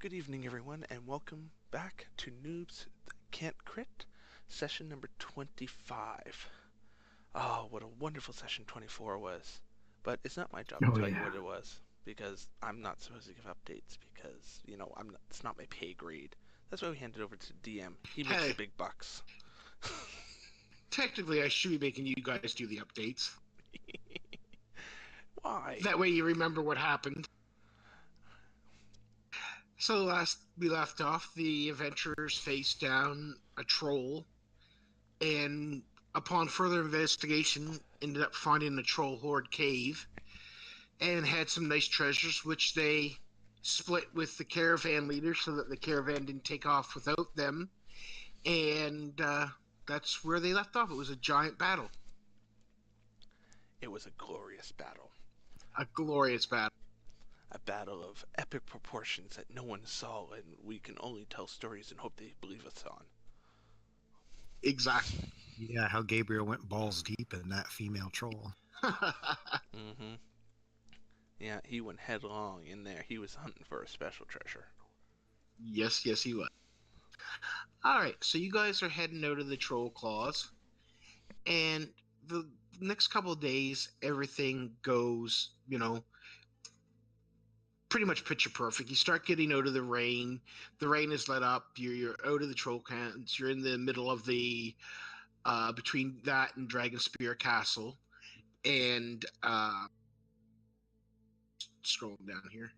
Good evening, everyone, and welcome back to Noobs Can't Crit, session number 25. Oh, what a wonderful session 24 was. But it's not my job to Oh tell you yeah. what it was, because I'm not supposed to give updates, because, it's not my pay grade. That's why we hand it over to DM. He makes the Hey, big bucks. technically, I should be making you guys do the updates. Why? That way, you remember what happened. So, last we left off, the adventurers faced down a troll, and upon further investigation, ended up finding the troll hoard cave, and had some nice treasures, which they split with the caravan leaders so that the caravan didn't take off without them. And that's where they left off. It was a giant battle, It was a glorious battle. a glorious battle. A battle of epic proportions that no one saw, and we can only tell stories and hope they believe us on. Exactly. Yeah, how Gabriel went balls deep in that female troll. Mm-hmm. Yeah, he went headlong in there. He was hunting for a special treasure. Yes, he was. All right, so you guys are heading out of the troll claws, and the next couple of days, everything goes, pretty much picture perfect. You start getting out of the rain. The rain is let up. You're out of the troll camps. You're in the middle of the between that and Dragon Spear Castle, and scrolling down here.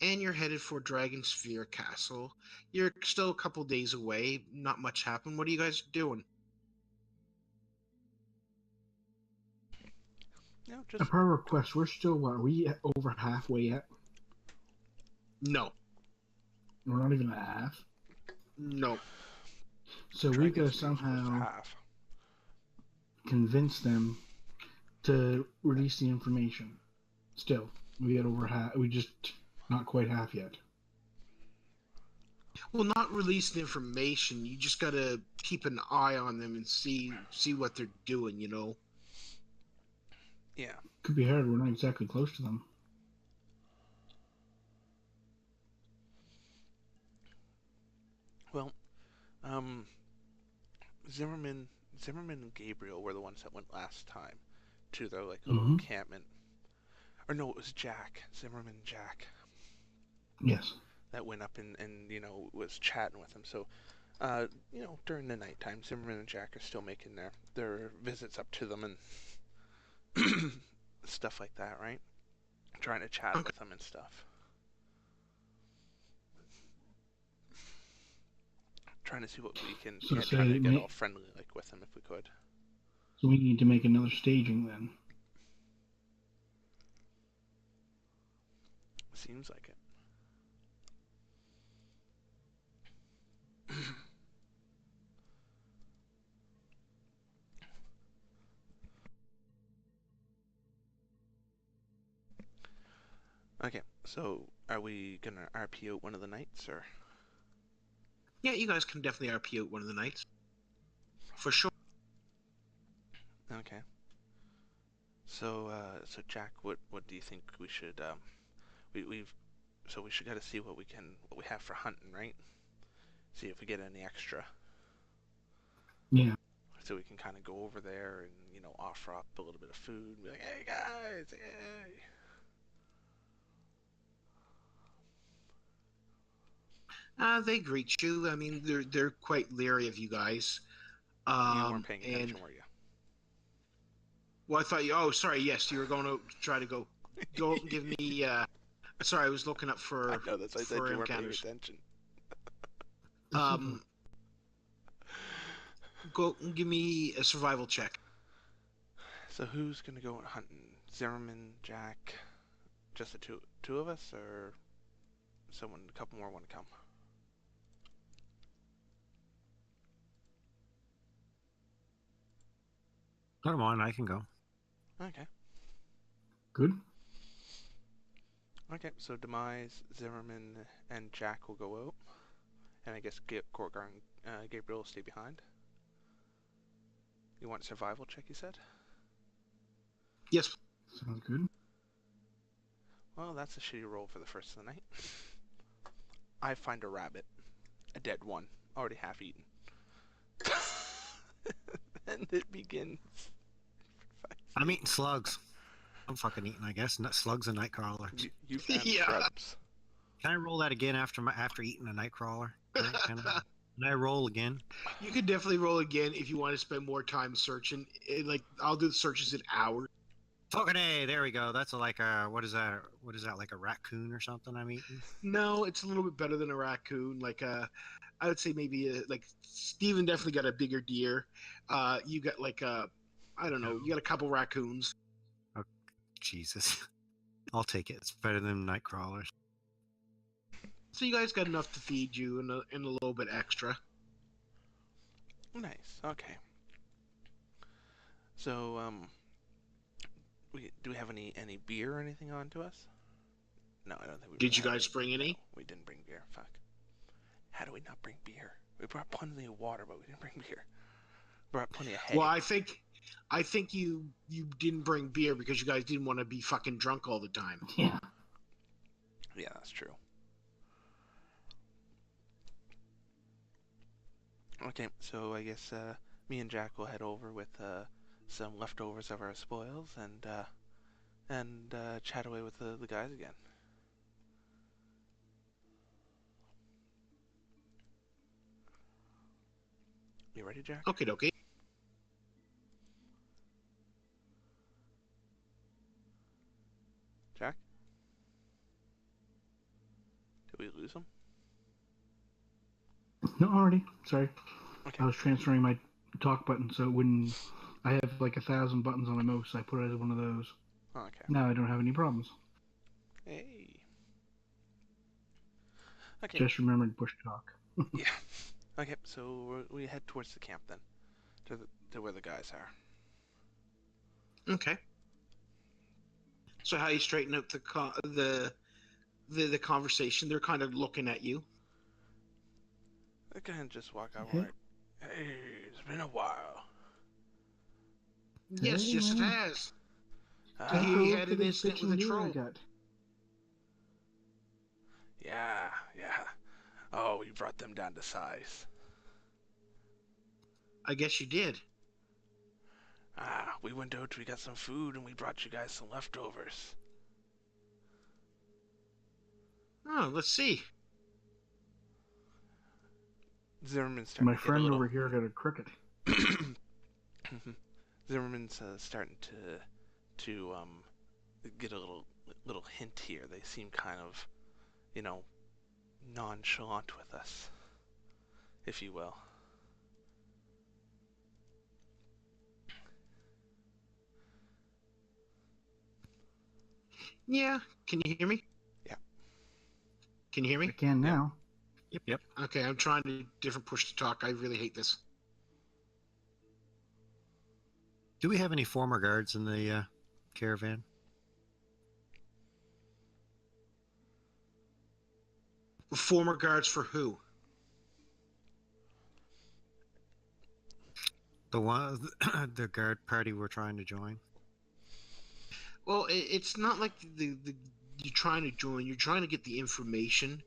And you're headed for Dragon Sphere Castle. You're still a couple days away. Not much happened. What are you guys doing? Just Per request, we're still what? Are we over halfway yet? No, We're not even at half. no. So we Dragon's gotta Spear's close to somehow half. convince them to release the information. Still, we got over half. We just not quite half yet. Well, not releasing information. You just gotta keep an eye on them and see what they're doing. Yeah. Could be hard. We're not exactly close to them. Well, Zimmerman, and Gabriel were the ones that went last time to their little encampment. Or no, it was Jack. Zimmerman and Jack. Yes. That went up and was chatting with them. So, during the nighttime, Zimmerman and Jack are still making their visits up to them and stuff like that, right? Trying to chat with them and stuff. Trying to see what we can trying to get all friendly with them if we could. So we need to make another staging then. Seems like it. Okay, so are we gonna RP out one of the nights, or? Yeah, you guys can definitely RP out one of the nights, for sure. Okay. So, Jack, what do you think we should we should gotta see what we have for hunting, right? See if we get any extra. Yeah. So we can kind of go over there and offer up a little bit of food and be like, hey guys, hey. They greet you. I mean, they're quite leery of you guys. You weren't paying attention, were you? Well, I thought you. Oh, sorry. Yes, you were going to try to go and give me. Sorry, I was looking up for. I know that's why I said you weren't paying attention. Go and give me a survival check. So who's gonna go hunting? Zimmerman, Jack, just the two of us, or a couple more want to come? Come on, I can go. Okay. Good. Okay, so Demise, Zimmerman, and Jack will go out, and I guess Gorgar and Gabriel will stay behind. You want a survival check, you said? Yes. Sounds good. Well, that's a shitty roll for the first of the night. I find a rabbit, a dead one, already half eaten. And it begins. I'm eating slugs. I'm fucking eating, I guess. Slugs and nightcrawlers. You found Yeah. shrubs. Can I roll that again after eating a nightcrawler? Can I roll again? You could definitely roll again if you want to spend more time searching. Like I'll do the searches in hours. Fucking A, there we go. That's like a, what is that? What is that, like a raccoon or something I'm eating? No, it's a little bit better than a raccoon. Like I would say maybe like Steven definitely got a bigger deer. You got like I don't know. You got a couple raccoons. Oh, Jesus. I'll take it. It's better than nightcrawlers. So you guys got enough to feed you and a little bit extra. Nice. Okay. So, do we have any beer or anything on to us? No, I don't think we. Did you guys bring any? No, we didn't bring beer. Fuck. How do we not bring beer? We brought plenty of water, but we didn't bring beer. We brought plenty of hay. Well, I think you didn't bring beer because you guys didn't want to be fucking drunk all the time. Yeah. Yeah, that's true. Okay, so I guess me and Jack will head over with some leftovers of our spoils and chat away with the guys again. You ready, Jack? Okay, okay. Jack? Did we lose him? No, already. Sorry. Okay. I was transferring my talk button so it wouldn't. I have like 1,000 buttons on my mouse. So I put it as one of those. Okay. Now I don't have any problems. Hey. Okay. Just remembered push talk. Yeah. Okay, so we head towards the camp then, to where the guys are. Okay. So how you straighten out the conversation? They're kind of looking at you. I can just walk out Okay. right. Hey, it's been a while. Yes, Hey, yes, it man. has. Uh, hear you had Look at an this incident with a bitchin' deer troll. I got. yeah. Oh, you brought them down to size. I guess you did. We went out, we got some food, and we brought you guys some leftovers. Oh, let's see. Zimmerman's starting My to get a friend little... over here got a cricket. Zimmerman's starting to get a little hint here. They seem kind of, nonchalant with us, if you will. Yeah. Can you hear me? Yeah. Can you hear I me? can now. Yep. Okay, I'm trying to different push to talk. I really hate this. Do we have any former guards in the caravan? Former guards for who? The one, the guard party we're trying to join. Well, it's not like the you're trying to join. You're trying to get the information.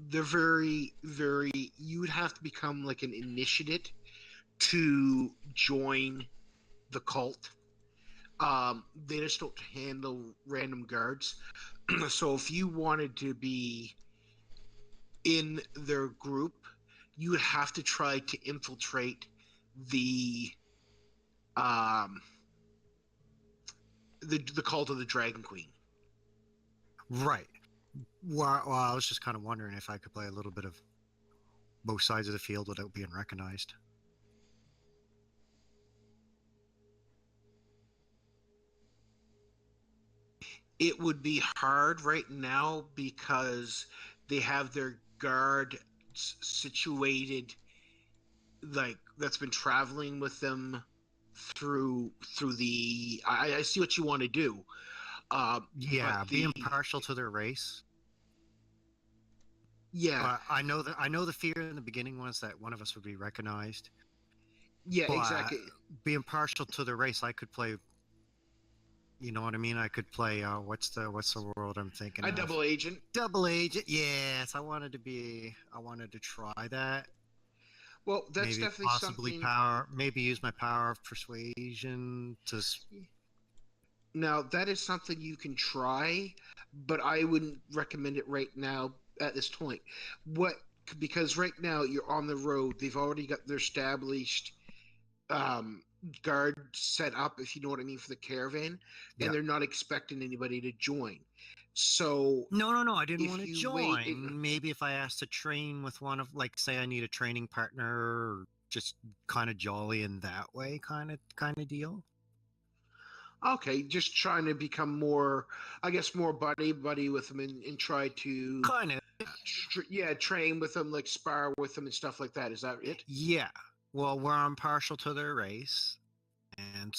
They're very, very. You would have to become like an initiate to join the cult. They just don't handle random guards. So if you wanted to be in their group, you would have to try to infiltrate the cult of the Dragon Queen. Right. Well, I was just kind of wondering if I could play a little bit of both sides of the field without being recognized. It would be hard right now because they have their guard situated, like that's been traveling with them through the. I see what you want to do. Yeah, but being partial to their race. Yeah, I know the fear in the beginning was that one of us would be recognized. yeah, But exactly. being partial to their race, I could play You know what I mean? I could play. What's the world I'm thinking A of? double agent. Double agent. Yes, I wanted to try that. Well, that's Maybe definitely possibly something. power. Maybe use my power of persuasion to. Now, that is something you can try, but I wouldn't recommend it right now at this point. What Because right now you're on the road. They've already got their established um, guard set up, if you know what I mean, for the caravan, Yeah. and they're not expecting anybody to join. So No. I didn't if want to you wait, join. Maybe if I asked to train with one of, like, say, I need a training partner, or just kind of jolly in that way, kind of deal. okay, just trying to become more, I guess, more buddy with them, and try to, Kind of. yeah, train with them, like spar with them and stuff like that. Is that it? Yeah. Well, where I'm partial to their race, and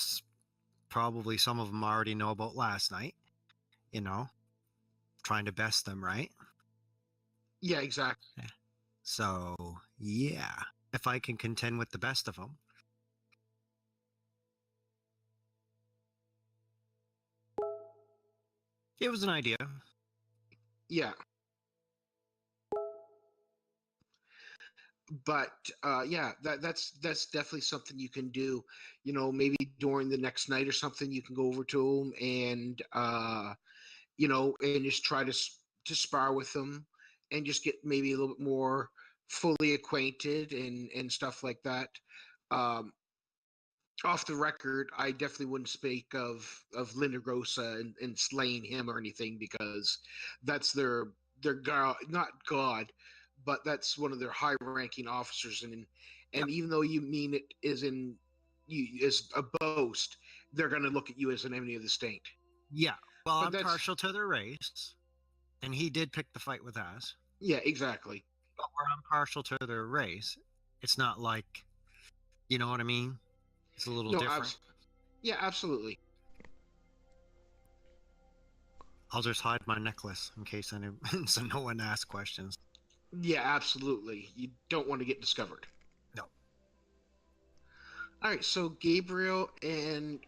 probably some of them already know about last night. You know, trying to best them, right? Yeah, exactly. So, yeah, if I can contend with the best of them. It was an idea. Yeah. But yeah, that's definitely something you can do. You know, maybe during the next night or something, you can go over to them and and just try to spar with them, and just get maybe a little bit more fully acquainted and stuff like that. Um, Off the record, I definitely wouldn't speak of Lindagrosa and slaying him or anything, because that's their god, not god, but that's one of their high ranking officers, Yep. and even though you mean it is in you as a boast, they're going to look at you as an enemy of the state. Yeah. Well, But I'm that's partial to their race, and he did pick the fight with us. yeah, exactly. But where I'm partial to their race, it's not like, you know what I mean? It's a little No, different. yeah, absolutely. I'll just hide my necklace in case so no one asks questions. Yeah, absolutely. You don't want to get discovered. No. All right, so Gabriel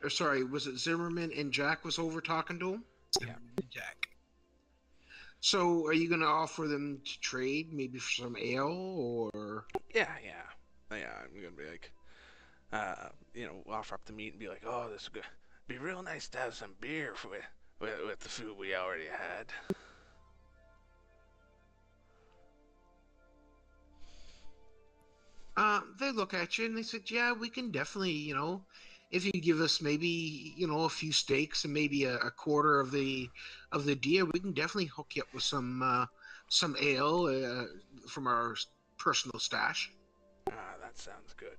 or sorry, was it Zimmerman and Jack was over talking to him? Yeah. Jack. So are you going to offer them to trade, maybe for some ale, or? Yeah. I'm gonna be like, offer up the meat and be like, oh, this is good. Be real nice to have some beer with the food we already had. They look at you and they said, "Yeah, we can definitely, if you give us maybe, a few steaks and maybe a quarter of the deer, we can definitely hook you up with some ale from our personal stash." That sounds good.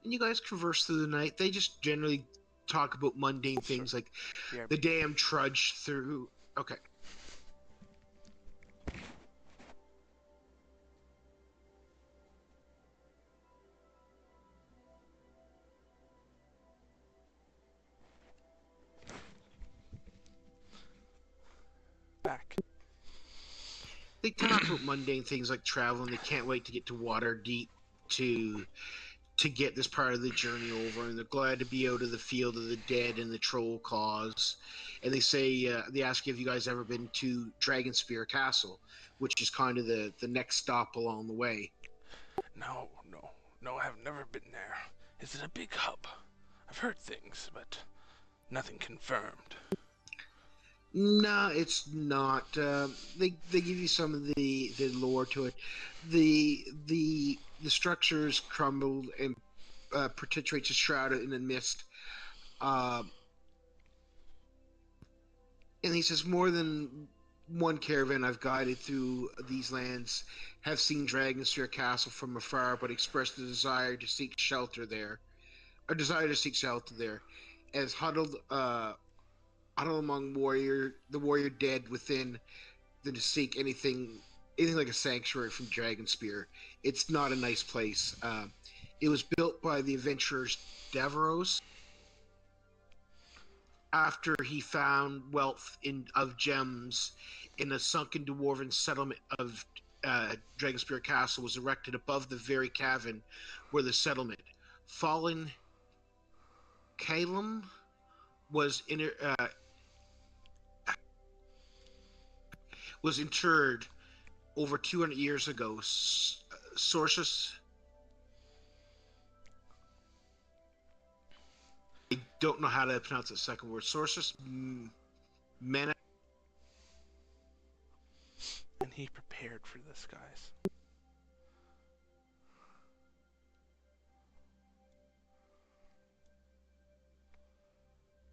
And you guys converse through the night. They just generally talk about mundane things like Yeah. the damn trudge through. Okay. Back. They talk about mundane things like traveling. They can't wait to get to Waterdeep to get this part of the journey over, and they're glad to be out of the field of the dead and the troll cause. And they say they ask you if you guys ever been to Dragonspear Castle, which is kind of the next stop along the way. No, I've never been there. Is it a big hub? I've heard things, but nothing confirmed. No, it's not. They give you some of the lore to it. The structures crumbled and perpetuates a shrouded in the mist. And he says, more than one caravan I've guided through these lands have seen Dragonsphere Castle from afar, but expressed a desire to seek shelter there. As huddled among the warrior dead within, than to seek anything like a sanctuary from Dragonspear. It's not a nice place. It was built by the adventurers Davros after he found wealth of gems in a sunken dwarven settlement of Dragonspear Castle was erected above the very cavern where the settlement. Fallen Calum was was interred over 200 years ago. Sources, I don't know how to pronounce the second word. Sources, Mena. And he prepared for this, guys.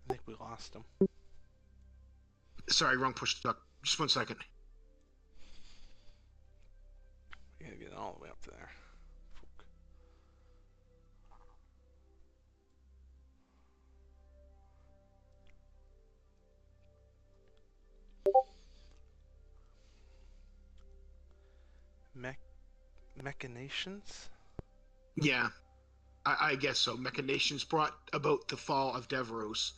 I think we lost him. Sorry, wrong push to talk. Just 1 second. We gotta get all the way up to there. Machinations? Yeah, I guess so. Machinations brought about the fall of Deveros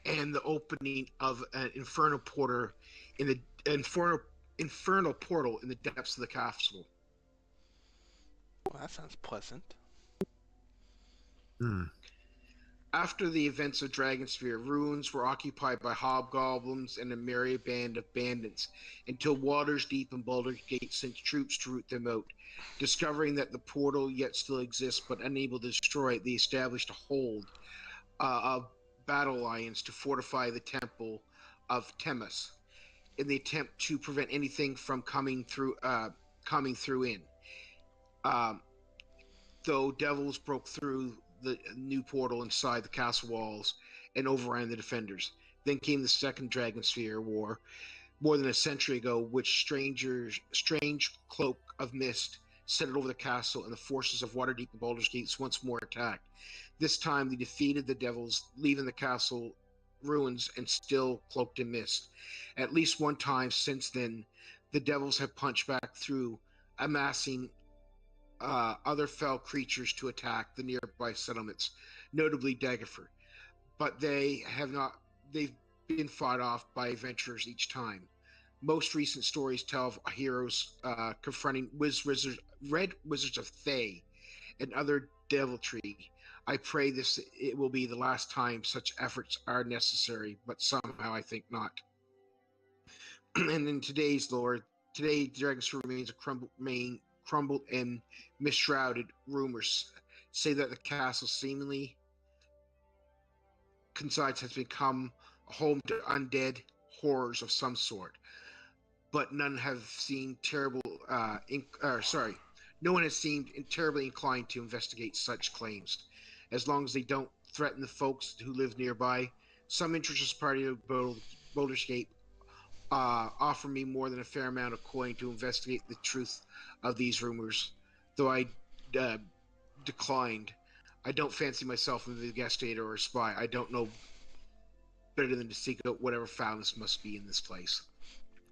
and the opening of an infernal portal in the infernal portal in the depths of the castle. Well, that sounds pleasant. After the events of Dragonsphere, ruins were occupied by hobgoblins and a merry band of bandits until Waters Deep and Baldur's Gate sent troops to root them out. Discovering that the portal yet still exists but unable to destroy it, they established a hold of battle lions to fortify the temple of Temis in the attempt to prevent anything from coming through in. Though devils broke through the new portal inside the castle walls and overran the defenders. Then came the Second Dragonsphere War, more than a century ago, which strange cloak of mist settled over the castle, and the forces of Waterdeep and Baldur's Gate once more attacked. This time they defeated the devils, leaving the castle ruins and still cloaked in mist. At least one time since then, the devils have punched back through, amassing other fell creatures to attack the nearby settlements, notably Daggerford. But they've been fought off by adventurers each time. Most recent stories tell of heroes confronting red wizards of Thay and other deviltry. I pray it will be the last time such efforts are necessary, but somehow I think not. And in today's lore, Dragonstone remains a crumbled and misshrouded. Rumors say that the castle seemingly has become a home to undead horrors of some sort, but none have seemed no one has seemed terribly inclined to investigate such claims, as long as they don't threaten the folks who live nearby. Some interested party of Baldur's Gate offer me more than a fair amount of coin to investigate the truth of these rumors, though I declined. I don't fancy myself an investigator or a spy. I don't know better than to seek out whatever foulness must be in this place.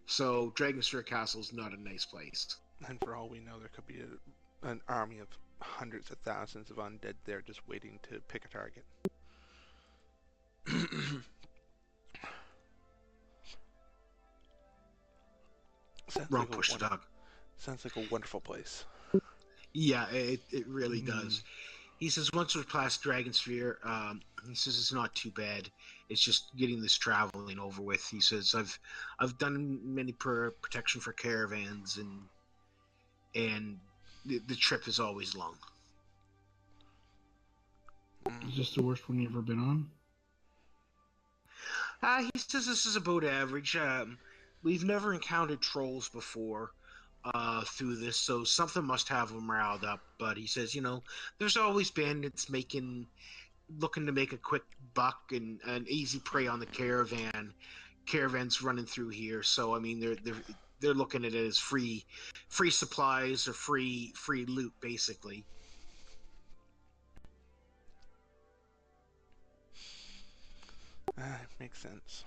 So, Dragonsphere Castle is not a nice place. And for all we know, there could be an army of hundreds of thousands of undead there just waiting to pick a target. Wrong push the dog. Sounds like a wonderful place. Yeah, it really does. He says once we're past Dragonsphere, he says it's not too bad. It's just getting this traveling over with. He says I've done many protection for caravans, and the trip is always long. Is this the worst one you've ever been on? He says this is about average. We've never encountered trolls before through this, so something must have them riled up. But he says, there's always bandits looking to make a quick buck and an easy prey on the caravans running through here. So I mean, they're looking at it as free supplies or free loot, basically. Makes sense.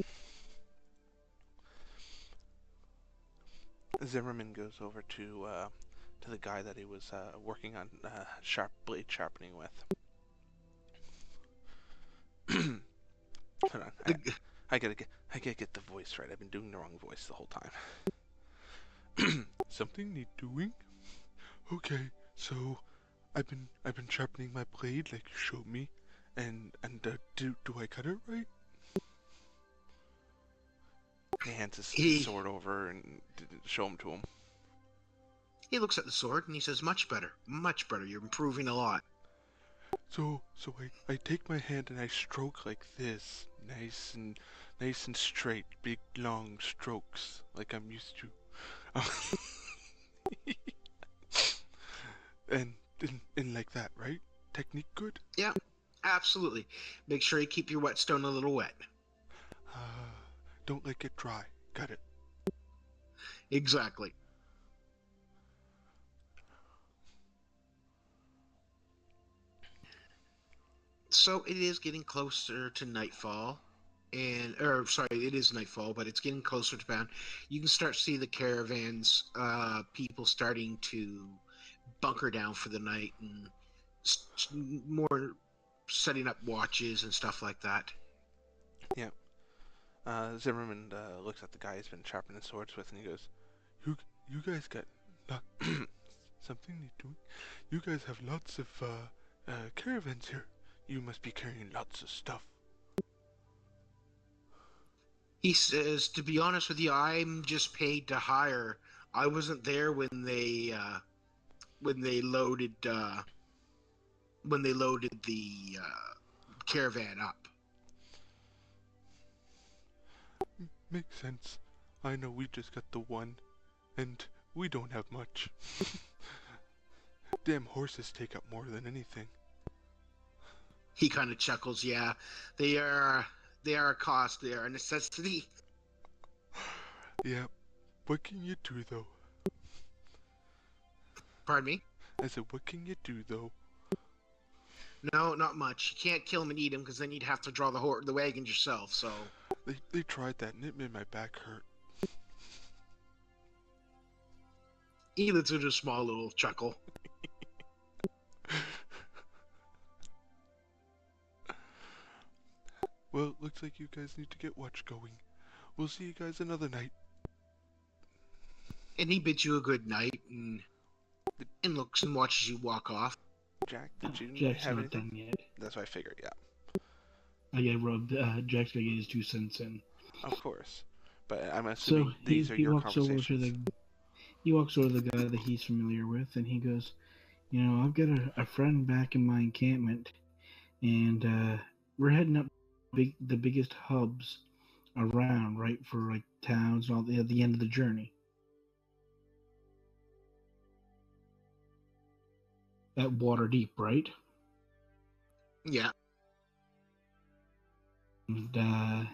Zimmerman goes over to the guy that he was working on blade sharpening with. Hold on, I gotta get the voice right. I've been doing the wrong voice the whole time. Something need doing? Okay, so I've been sharpening my blade like you showed me, do I cut it right? He hands his He sword over and show him to him. he looks at the sword and he says, "Much better, much better. You're improving a lot." So I take my hand and I stroke like this, nice and straight, big long strokes like I'm used to. and like that, right? Technique good? Yeah, absolutely. Make sure you keep your whetstone a little wet. Don't let it dry. Got it. Exactly. So it is getting closer to nightfall, or sorry, it is nightfall, but it's getting closer to town. You can start to see the caravans, people starting to bunker down for the night and more setting up watches and stuff like that. Yeah. Zimmerman looks at the guy he's been sharpening swords with, and he goes, "You guys got lot something you're doing? You guys have lots of caravans here. You must be carrying lots of stuff." He says, "To be honest with you, I'm just paid to hire. I wasn't there when they loaded the caravan up." Makes sense. I know we just got the one, and we don't have much. Damn horses take up more than anything. He kind of chuckles. Yeah, they are a cost. They are a necessity. Yeah. What can you do though? Pardon me? I said, what can you do though? No, not much. You can't kill him and eat him because then you'd have to draw the wagons yourself. So They tried that and it made my back hurt. he lets out a small little chuckle. Well, looks like you guys need to get watch going. We'll see you guys another night. And he bids you a good night and looks and watches you walk off. Jack, did you Jack's have not anything? done yet. That's what I figured, yeah. I get rubbed. Jack's gonna get his 2 cents in. Of course. But I'm So assuming these are he your walks over to conversations. he walks over to the guy that he's familiar with, and he goes, I've got a friend back in my encampment, and we're heading up the biggest hubs around, right, for like towns and all at the end of the journey. At Waterdeep, right? Yeah. And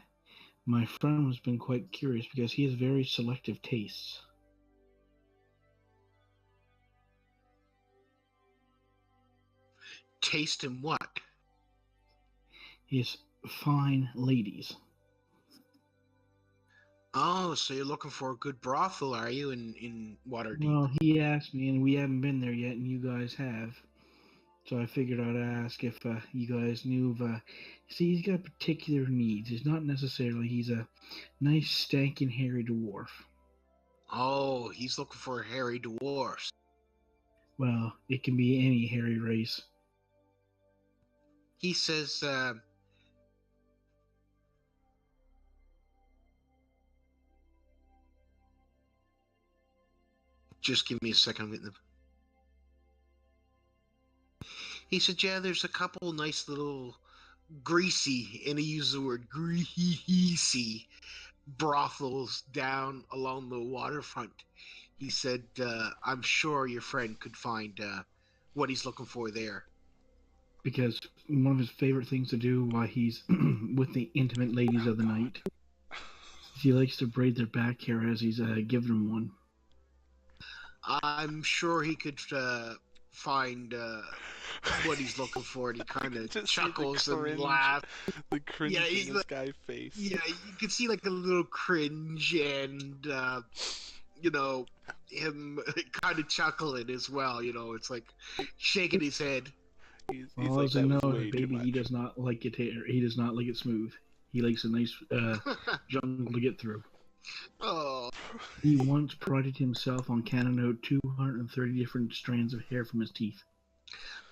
my friend has been quite curious because he has very selective tastes. Taste in what? He has fine ladies. Oh, so you're looking for a good brothel, are you, in Waterdeep? Well, he asked me, and we haven't been there yet, and you guys have. So I figured I'd ask if you guys knew of. See, he's got particular needs. It's not necessarily he's a nice, stankin' hairy dwarf. Oh, he's looking for a hairy dwarf. Well, it can be any hairy race. He says, just give me a second. I'm getting them. He said, yeah, there's a couple nice little greasy, and he used the word greasy, brothels down along the waterfront. He said, I'm sure your friend could find what he's looking for there. Because one of his favorite things to do while he's with the intimate ladies of the night, he likes to braid their back hair as he's giving them one. I'm sure he could find what he's looking for, and he kind of chuckles and laughs. The cringe in this guy's face. Yeah, you can see like a little cringe and, him kind of chuckling as well. It's like shaking his head. He's All like, I that know was is, way baby, too he much. does not like it. He does not like it smooth. He likes a nice jungle to get through. Oh, He once prided himself on counting out 230 different strands of hair from his teeth.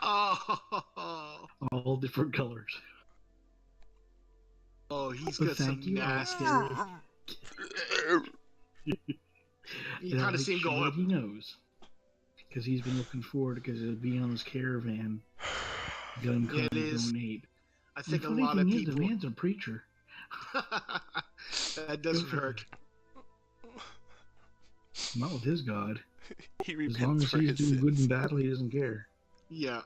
oh, all different colors. Oh, he's But got some thank you, nasty. You And kind of make see him sure go that up. he knows, because he's been looking forward because it'll be on his caravan. Got him Yeah, it kind of is. going ape. I And the think a funny lot of thing is, the people. man's a preacher. That doesn't Good for hurt. Not with his God. He As long repents as for he's his doing good sins. in battle, he doesn't care. Yeah.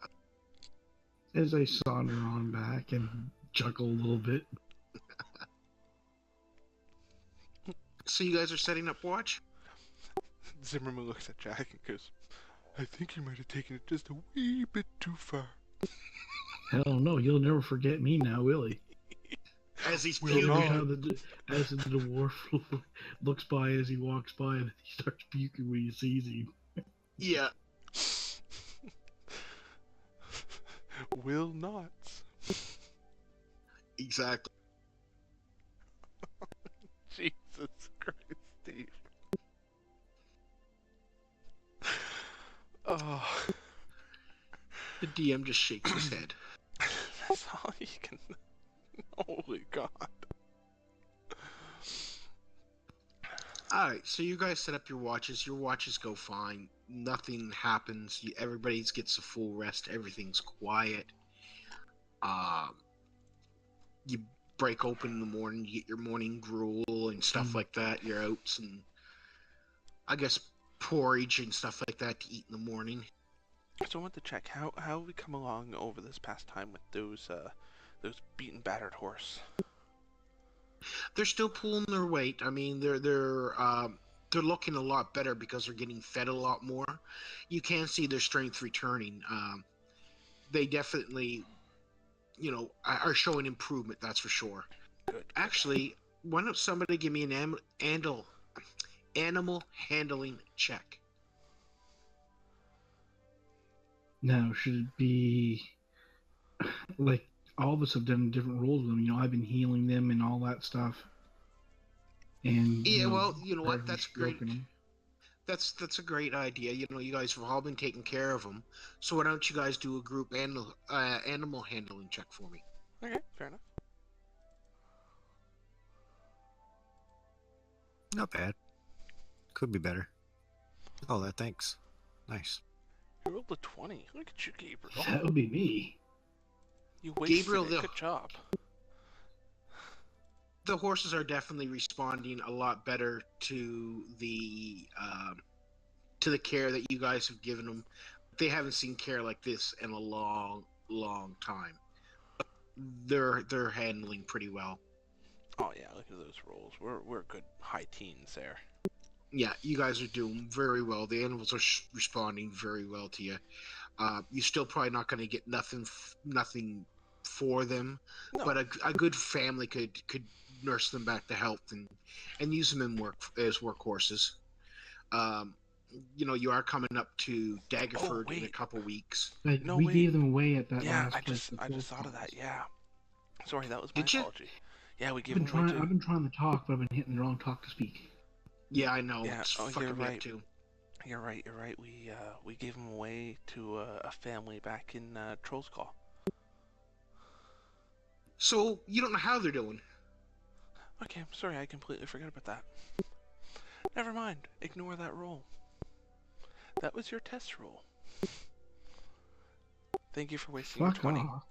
As I saunter on back and chuckle a little bit. So you guys are setting up watch? Zimmerman looks at Jack and goes, I think you might have taken it just a wee bit too far. Hell no, you'll never forget me now, will he? As he's Will Every not. puking. time as the dwarf looks by as he walks by and he starts puking when he sees him. Yeah. Will not. Exactly. Jesus Christ, Steve. Oh, The DM just shakes his head. that's all you can. Holy God. Alright, so you guys set up your watches. Your watches go fine. Nothing happens. Everybody gets a full rest. Everything's quiet. You break open in the morning. You get your morning gruel and stuff like that. Your oats and I guess porridge and stuff like that to eat in the morning. So I want to check how have we come along over this past time with those beaten battered horse. They're still pulling their weight. I mean, they're looking a lot better because they're getting fed a lot more. You can see their strength returning. They definitely, are showing improvement. That's for sure. Good. Actually, why don't somebody give me an animal handling check? Now, should it be like all of us have done different roles with them? I've been healing them and all that stuff. And Yeah, well, you know what? That's great. stroking them. That's a great idea. You guys have all been taking care of them. So why don't you guys do a group animal handling check for me? Okay, fair enough. Not bad. Could be better. Oh, that thanks. Nice. You rolled a 20. Look at you, Gabriel. That would be me. You wasted Gabriel, it. Good job. The horses are definitely responding a lot better to the care that you guys have given them. They haven't seen care like this in a long, long time. They're handling pretty well. Oh yeah, look at those rolls. We're good high teens there. Yeah, you guys are doing very well. The animals are responding very well to you. You're still probably not going to get nothing for them, No. but a good family could nurse them back to health and use them as workhorses. You are coming up to Daggerford in a wait. couple weeks. Like, No, we wait. gave them away at that Yeah, last I place. just thought of that. Yeah. Sorry, that was my Did you? apology. Yeah, we I've gave been them away trying. I've been trying to talk, but I've been hitting the wrong talk to speak. Yeah, I know. Yeah, It's you're fucking me up right. too. You're right. We gave them away to a family back in Troll's Call. So you don't know how they're doing. Okay, I'm sorry. I completely forgot about that. Never mind. Ignore that roll. That was your test roll. Thank you for wasting Fuck your 20. off.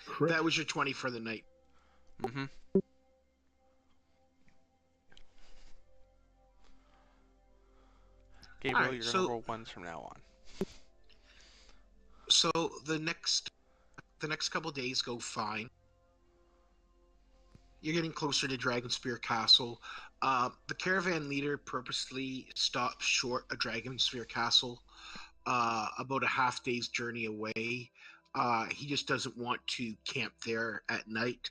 Crit. That was your 20 for the night. Mm-hmm. Gabriel, Alright, you're so- gonna roll ones from now on. So the next couple days go fine. You're getting closer to Dragonspear Castle. The caravan leader purposely stopped short of Dragonspear Castle, about a half day's journey away. He just doesn't want to camp there at night,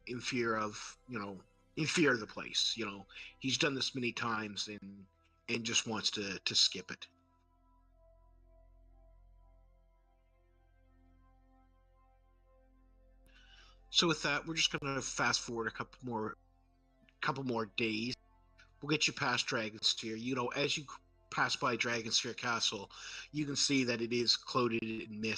in fear of the place. He's done this many times and just wants to skip it. So with that, we're just gonna fast forward a couple more days. We'll get you past Dragon's Tear. As you pass by Dragonsphere Castle, you can see that it is clouded in mist